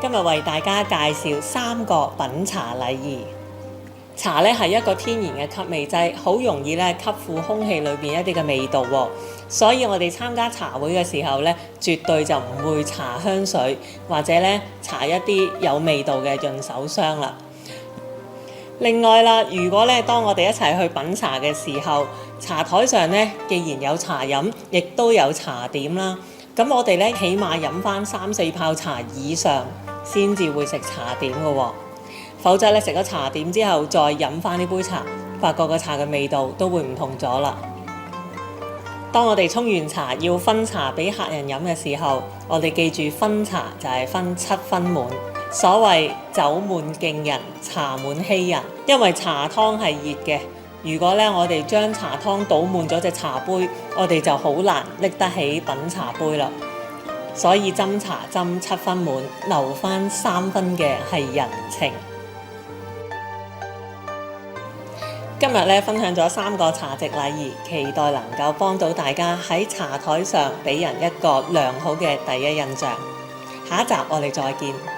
今日為大家介紹3個品茶禮儀。茶咧係一個天然嘅吸味劑，好容易咧吸附空氣裏邊一啲嘅味道喎。所以我哋參加茶會嘅時候咧，絕對就唔會搽香水或者咧搽一啲有味道嘅潤手霜啦。另外啦，如果咧當我哋一齊去品茶嘅時候，茶台上咧既然有茶飲，亦都有茶點啦。咁我哋咧起碼飲翻3-4泡茶以上，先至會食茶點嘅喎。否則咧食咗茶點之後，再飲翻呢杯茶，發覺個茶嘅味道都會唔同咗啦。當我哋沖完茶要分茶俾客人飲嘅時候，我哋記住分茶就係分7分滿。所謂酒滿敬人，茶滿欺人，因為茶湯係熱嘅。如果咧我哋將茶湯倒滿咗隻茶杯，我哋就好難拎得起品茶杯啦。所以斟茶斟7分滿，留翻3分嘅係人情。今日咧分享咗3個茶席禮儀，期待能夠幫到大家喺茶台上俾人一個良好嘅第一印象。下一集我哋再見。